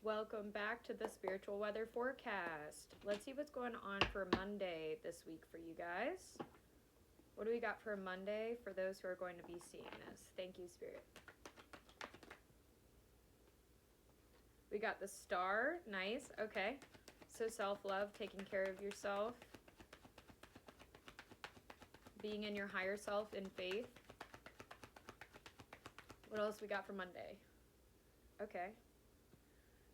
Welcome back to the spiritual weather forecast. Let's see what's going on for Monday this week for you guys. What do we got for Monday for those who are going to be seeing this? Thank you, Spirit. We got the Star. Nice. Okay. So self-love, taking care of yourself, being in your higher self in faith. What else we got for Monday? Okay.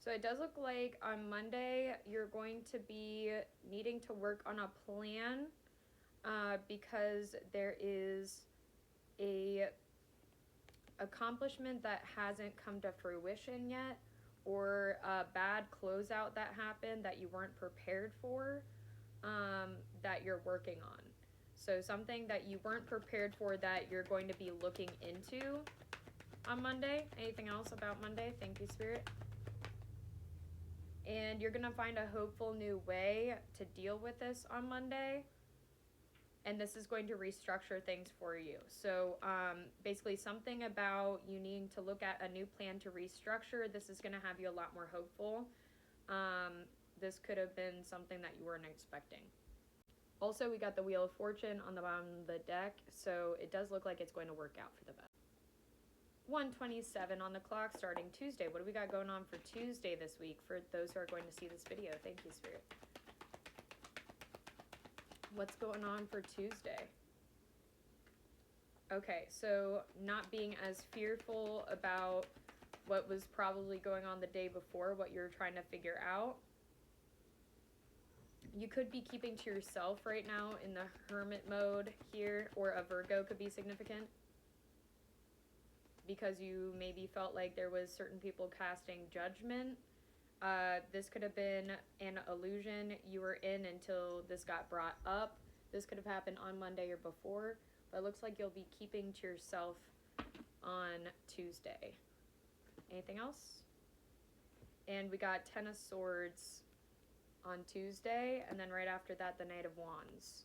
So it does look like on Monday you're going to be needing to work on a plan because there is a accomplishment that hasn't come to fruition yet, or a bad closeout that happened that you weren't prepared for, that you're working on. So something that you weren't prepared for that you're going to be looking into on Monday. Anything else about Monday? Thank you, Spirit. And you're going to find a hopeful new way to deal with this on Monday. And this is going to restructure things for you. So basically something about you needing to look at a new plan to restructure. This is going to have you a lot more hopeful. This could have been something that you weren't expecting. Also, we got the Wheel of Fortune on the bottom of the deck. So it does look like it's going to work out for the best. 1:27 on the clock starting Tuesday. What do we got going on for Tuesday this week for those who are going to see this video? Thank you, Spirit. What's going on for Tuesday? Okay, so not being as fearful about what was probably going on the day before, what you're trying to figure out. You could be keeping to yourself right now in the hermit mode here, or a Virgo could be significant, because you maybe felt like there was certain people casting judgment. This could have been an illusion you were in until this got brought up. This could have happened on Monday or before, but it looks like you'll be keeping to yourself on Tuesday. Anything else? And we got Ten of Swords on Tuesday, and then right after that, the Knight of Wands.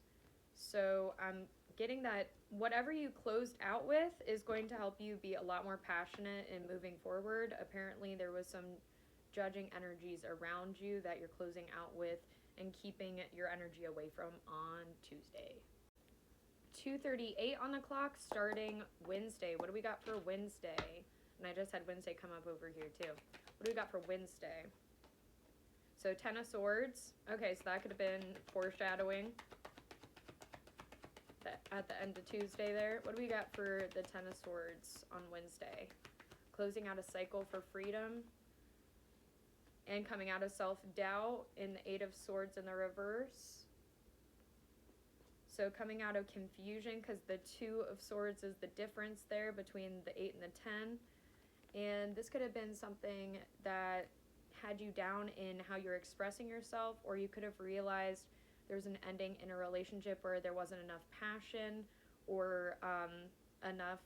So I'm getting that whatever you closed out with is going to help you be a lot more passionate in moving forward. Apparently there was some judging energies around you that you're closing out with and keeping your energy away from on Tuesday. 2:38 on the clock starting Wednesday. What do we got for Wednesday? And I just had Wednesday come up over here too. What do we got for Wednesday? So Ten of Swords. Okay, so that could have been foreshadowing at the end of Tuesday there. What do we got for the Ten of Swords on Wednesday? Closing out a cycle for freedom and coming out of self-doubt in the Eight of Swords in the reverse. So coming out of confusion, because the Two of Swords is the difference there between the 8 and the 10. And this could have been something that had you down in how you're expressing yourself, or you could have realized there's an ending in a relationship where there wasn't enough passion or enough,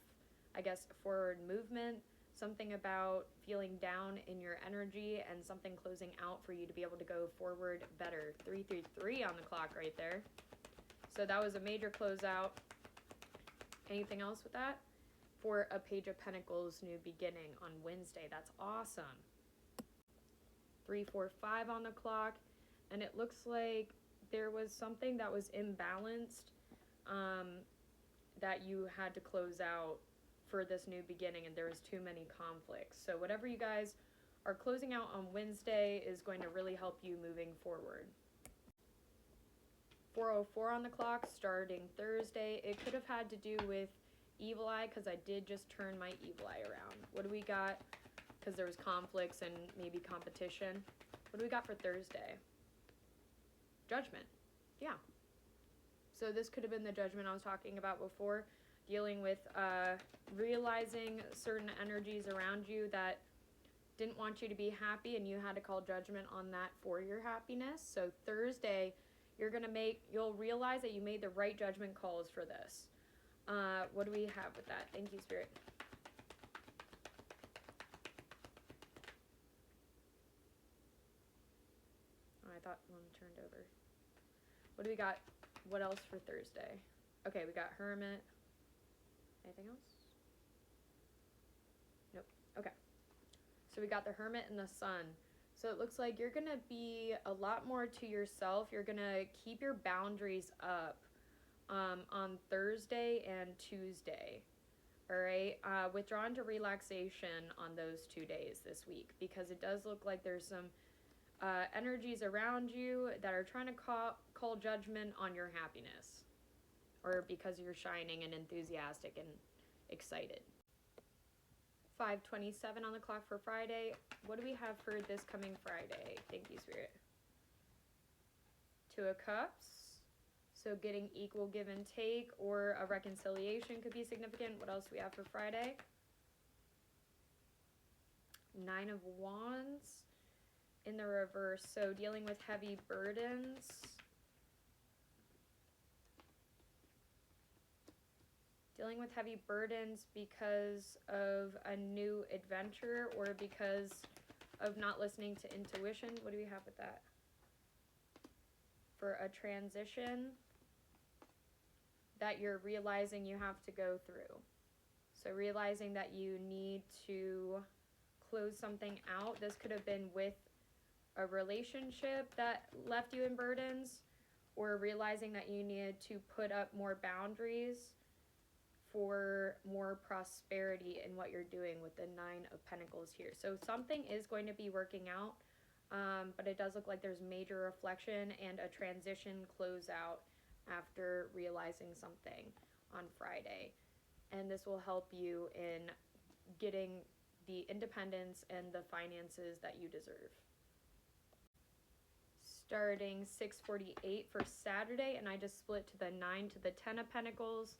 I guess, forward movement. Something about feeling down in your energy and something closing out for you to be able to go forward better. 3:33 on the clock right there. So that was a major closeout. Anything else with that? For a Page of Pentacles new beginning on Wednesday. That's awesome. 3:45 on the clock. And it looks like there was something that was imbalanced that you had to close out for this new beginning, and there was too many conflicts. So whatever you guys are closing out on Wednesday is going to really help you moving forward. 4:04 on the clock starting Thursday. It could have had to do with evil eye, because I did just turn my evil eye around. What do we got? Because there was conflicts and maybe competition. What do we got for Thursday? Judgment. Yeah. So this could have been the judgment I was talking about before, dealing with realizing certain energies around you that didn't want you to be happy, and you had to call judgment on that for your happiness. So Thursday, you'll realize that you made the right judgment calls for this. What do we have with that? Thank you, Spirit. Oh, I thought one turned over. What do we got? What else for Thursday? Okay, we got Hermit. Anything else? Nope. Okay. So we got the Hermit and the Sun. So it looks like you're going to be a lot more to yourself. You're going to keep your boundaries up on Thursday and Tuesday. All right. Withdraw into relaxation on those 2 days this week, because it does look like there's some energies around you that are trying to call judgment on your happiness, or because you're shining and enthusiastic and excited. 5:27 on the clock for Friday. What do we have for this coming Friday? Thank you, Spirit. 2 of Cups. So getting equal give and take, or a reconciliation could be significant. What else do we have for Friday? 9 of Wands in the reverse. So dealing with heavy burdens. Dealing with heavy burdens because of a new adventure, or because of not listening to intuition. What do we have with that? For a transition that you're realizing you have to go through. So realizing that you need to close something out. This could have been with a relationship that left you in burdens, or realizing that you needed to put up more boundaries for more prosperity in what you're doing with the 9 of Pentacles here. So something is going to be working out, but it does look like there's major reflection and a transition closeout after realizing something on Friday. And this will help you in getting the independence and the finances that you deserve. Starting 6:48 for Saturday, and I just split to the 9 to the 10 of Pentacles.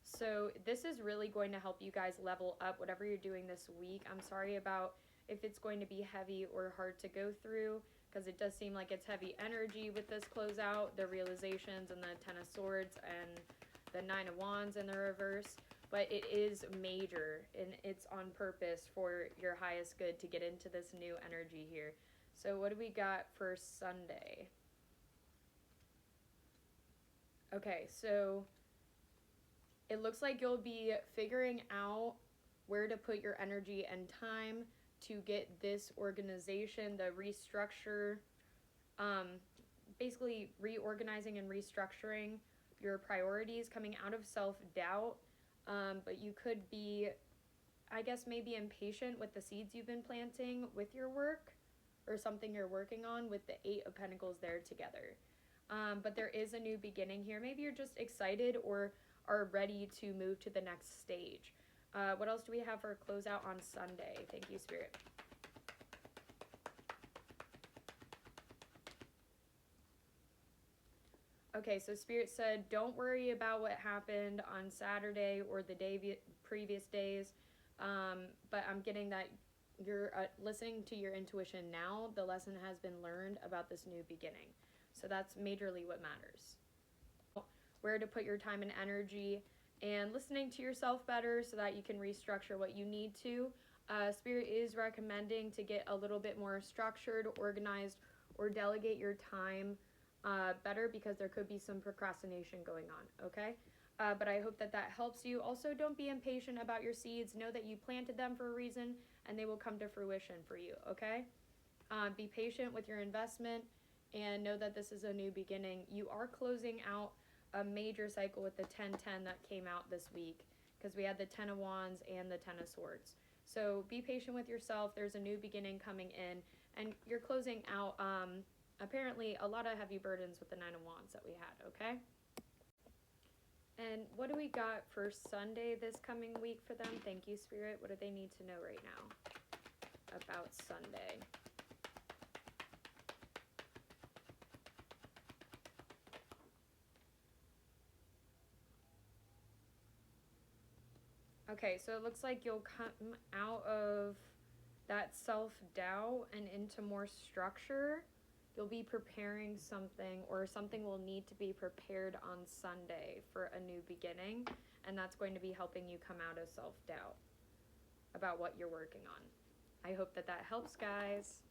So this is really going to help you guys level up whatever you're doing this week. I'm sorry about if it's going to be heavy or hard to go through, because it does seem like it's heavy energy with this closeout, the realizations and the 10 of Swords and the 9 of Wands in the reverse. But it is major, and it's on purpose for your highest good to get into this new energy here. So what do we got for Sunday? Okay, so it looks like you'll be figuring out where to put your energy and time to get this organization, the restructure, basically reorganizing and restructuring your priorities, coming out of self-doubt. But you could be, I guess, maybe impatient with the seeds you've been planting with your work, or something you're working on with the 8 of Pentacles there together. But there is a new beginning here. Maybe you're just excited or are ready to move to the next stage. What else do we have for a closeout on Sunday? Thank you, Spirit. Okay, so Spirit said, don't worry about what happened on Saturday or the previous days, but I'm getting that you're listening to your intuition now. The lesson has been learned about this new beginning. So that's majorly what matters. Where to put your time and energy, and listening to yourself better so that you can restructure what you need to. Spirit is recommending to get a little bit more structured, organized, or delegate your time better, because there could be some procrastination going on, okay? But I hope that that helps you. Also, don't be impatient about your seeds. Know that you planted them for a reason, and they will come to fruition for you, okay? Be patient with your investment, and know that this is a new beginning. You are closing out a major cycle with the 10-10 that came out this week, because we had the 10 of Wands and the 10 of Swords. So be patient with yourself. There's a new beginning coming in, and you're closing out apparently a lot of heavy burdens with the 9 of Wands that we had, okay? And what do we got for Sunday this coming week for them? Thank you, Spirit. What do they need to know right now about Sunday? Okay, so it looks like you'll come out of that self-doubt and into more structure. You'll be preparing something, or something will need to be prepared on Sunday for a new beginning, and that's going to be helping you come out of self-doubt about what you're working on. I hope that that helps, guys.